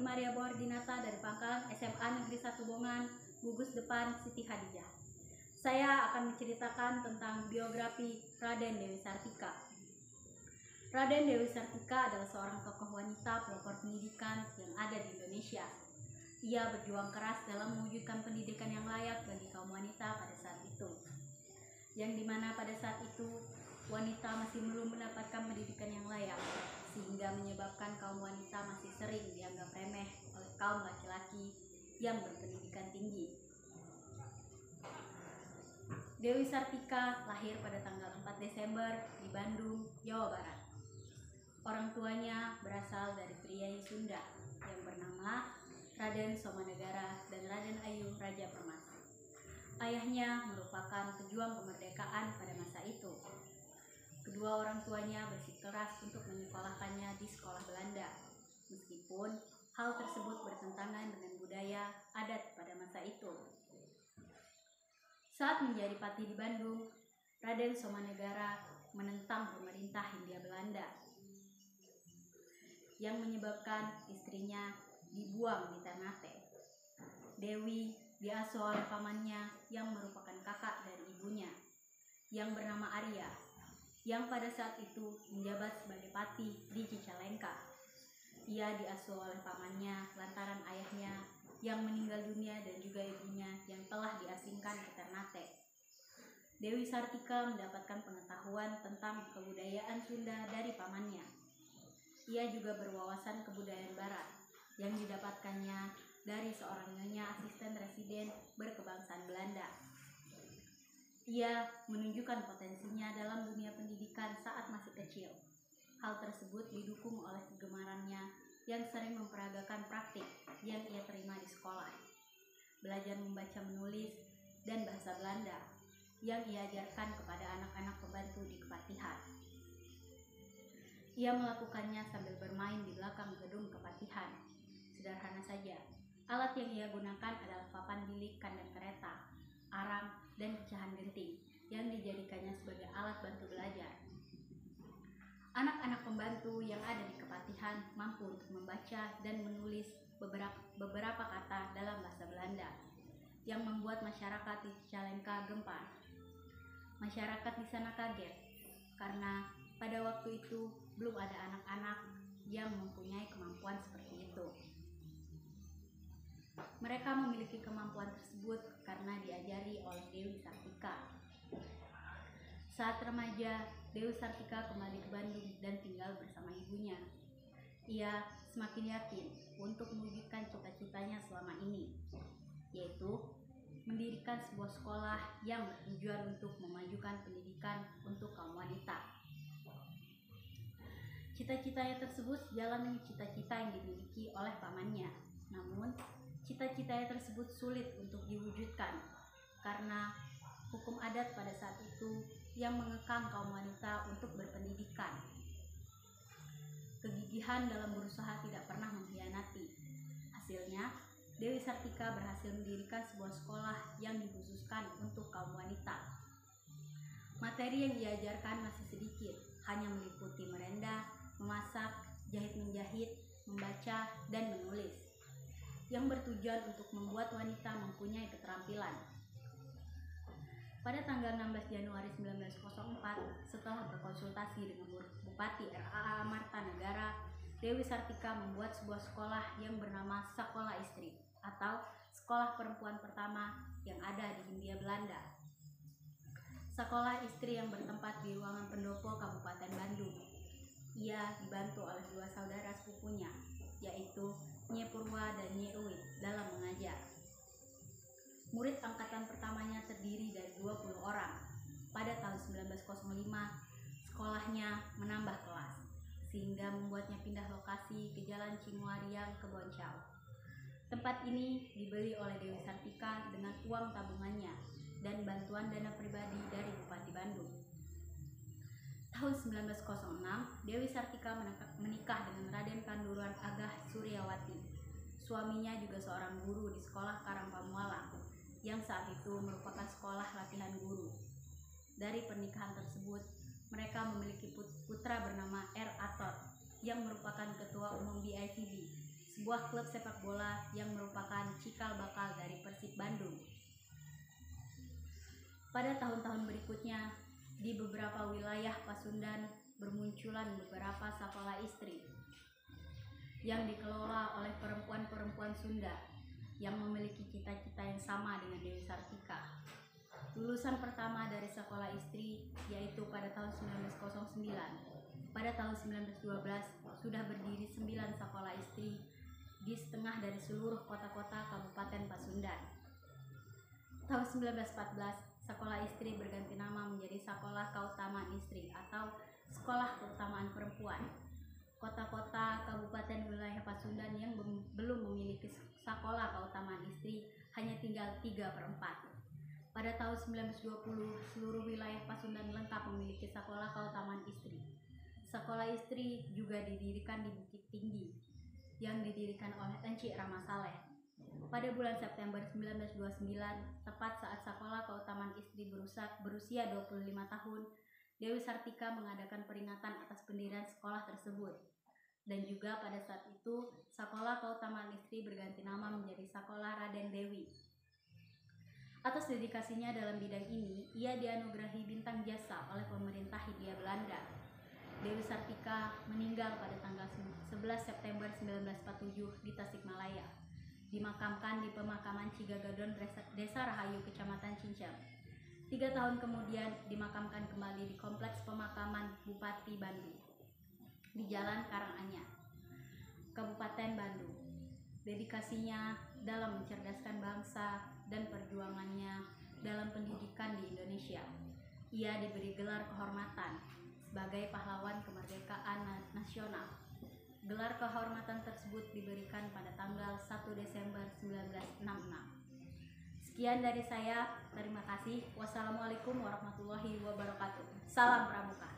Adi Maria Bohardinata dari Pangkalan SMA Negeri 1 Bongan, gugus depan Siti Hadijah. Saya akan menceritakan tentang biografi Raden Dewi Sartika. Raden Dewi Sartika adalah seorang tokoh wanita pelopor pendidikan yang ada di Indonesia. Ia berjuang keras dalam mewujudkan pendidikan yang layak bagi kaum wanita pada saat itu, yang dimana pada saat itu wanita masih belum mendapatkan pendidikan yang layak, sehingga menyebabkan kaum wanita masih sering dianggap remeh oleh kaum laki-laki yang berpendidikan tinggi. Dewi Sartika lahir pada tanggal 4 Desember di Bandung, Jawa Barat. Orang tuanya berasal dari priai Sunda yang bernama Raden Somanegara dan Raden Ayu Raja Permata. Ayahnya merupakan pejuang kemerdekaan pada masa itu. Kedua orang tuanya bersikeras untuk menyekolahkannya di sekolah Belanda, meskipun hal tersebut bertentangan dengan budaya adat pada masa itu. Saat menjadi patih di Bandung, Raden Somanegara menentang pemerintah Hindia Belanda, yang menyebabkan istrinya dibuang di Ternate. Dewi diasuh oleh pamannya yang merupakan kakak dari ibunya, yang bernama Arya, yang pada saat itu menjabat sebagai patih di Cicalengka. Ia diasuh oleh pamannya lantaran ayahnya yang meninggal dunia dan juga ibunya yang telah diasingkan ke Ternate. Dewi Sartika mendapatkan pengetahuan tentang kebudayaan Sunda dari pamannya. Ia juga berwawasan kebudayaan Barat yang didapatkannya dari seorang nyonya asisten residen berkebangsaan Belanda. Ia menunjukkan potensinya dalam dunia pendidikan saat masih kecil. Hal tersebut didukung oleh kegemarannya yang sering memperagakan praktik yang ia terima di sekolah. Belajar membaca menulis dan bahasa Belanda yang ia ajarkan kepada anak-anak pembantu di kepatihan. Ia melakukannya sambil bermain di belakang gedung kepatihan. Sederhana saja, alat yang ia gunakan adalah papan bilik kandang kereta, arang, dan pecahan genting yang dijadikannya sebagai alat bantu belajar. Anak-anak pembantu yang ada di kepatihan mampu untuk membaca dan menulis beberapa kata dalam bahasa Belanda, yang membuat masyarakat di Cicalengka gempar. Masyarakat di sana kaget karena pada waktu itu belum ada anak-anak yang mempunyai kemampuan seperti itu. Mereka memiliki kemampuan tersebut karena diajari oleh Dewi Sartika. Saat remaja, Dewi Sartika kembali ke Bandung dan tinggal bersama ibunya. Ia semakin yakin untuk mewujudkan cita-citanya selama ini, yaitu mendirikan sebuah sekolah yang bertujuan untuk memajukan pendidikan untuk kaum wanita. Cita-citanya tersebut sejalan dengan cita-cita yang dimiliki oleh pamannya. Namun, cita-citanya tersebut sulit untuk diwujudkan karena hukum adat pada saat itu yang mengekang kaum wanita untuk berpendidikan. Kegigihan dalam berusaha tidak pernah mengkhianati. Hasilnya, Dewi Sartika berhasil mendirikan sebuah sekolah yang dikhususkan untuk kaum wanita. Materi yang diajarkan masih sedikit, hanya meliputi merenda, memasak, jahit-menjahit, membaca, dan menulis, yang bertujuan untuk membuat wanita mempunyai keterampilan. Pada tanggal 16 Januari 1904, setelah berkonsultasi dengan Bupati R.A. Martanegara, Dewi Sartika membuat sebuah sekolah yang bernama Sekolah Istri atau sekolah perempuan pertama yang ada di Hindia Belanda. Sekolah Istri yang bertempat di ruangan pendopo Kabupaten Bandung. Ia dibantu oleh dua saudara sepupunya, yaitu Nye Purwa dan Nye Uwit dalam mengajar. Murid angkatan pertamanya terdiri dari 20 orang. Pada tahun 1905, sekolahnya menambah kelas, sehingga membuatnya pindah lokasi ke Jalan Cimuariang ke Boncao. Tempat ini dibeli oleh Dewi Sartika dengan uang tabungannya dan bantuan dana pribadi dari Bupati Bandung. Tahun 1906, Dewi Sartika menikah dengan Raden Kanduran Agah Suryawati. Suaminya juga seorang guru di sekolah Karang Pamualang, yang saat itu merupakan sekolah latihan guru. Dari pernikahan tersebut, mereka memiliki putra bernama R. Atot, yang merupakan ketua umum BIPB, sebuah klub sepak bola yang merupakan cikal bakal dari Persib Bandung. Pada tahun-tahun berikutnya, di beberapa wilayah Pasundan bermunculan beberapa sekolah istri yang dikelola oleh perempuan-perempuan Sunda yang memiliki cita-cita yang sama dengan Dewi Sartika. Lulusan pertama dari sekolah istri yaitu pada tahun 1909. Pada tahun 1912 sudah berdiri 9 sekolah istri di setengah dari seluruh kota-kota Kabupaten Pasundan. Tahun 1914 sekolah istri berganti nama menjadi Sekolah Keutamaan Istri atau Sekolah Keutamaan Perempuan. Kota-kota kabupaten wilayah Pasundan yang belum memiliki sekolah keutamaan istri hanya tinggal 3/4. Pada tahun 1920 seluruh wilayah Pasundan lengkap memiliki sekolah keutamaan istri. Sekolah istri juga didirikan di Bukit Tinggi yang didirikan oleh Enci Ramasaleh. Pada bulan September 1929, tepat saat sekolah keutamaan istri berusia 25 tahun, Dewi Sartika mengadakan peringatan atas pendirian sekolah tersebut. Dan juga pada saat itu, sekolah keutamaan istri berganti nama menjadi Sekolah Raden Dewi. Atas dedikasinya dalam bidang ini, ia dianugerahi bintang jasa oleh pemerintah Hindia Belanda. Dewi Sartika meninggal pada tanggal 11 September 1947 di Tasikmalaya. Dimakamkan di pemakaman Cigagadon, Desa Rahayu, Kecamatan Cincang. 3 tahun kemudian dimakamkan kembali di Kompleks Pemakaman Bupati Bandung di Jalan Karanganyar, Kabupaten Bandung. Dedikasinya dalam mencerdaskan bangsa dan perjuangannya dalam pendidikan di Indonesia. Ia diberi gelar kehormatan sebagai pahlawan kemerdekaan nasional. Gelar kehormatan tersebut diberikan pada tanggal 1 Desember 1966. Sekian dari saya, terima kasih. Wassalamualaikum warahmatullahi wabarakatuh. Salam Pramuka.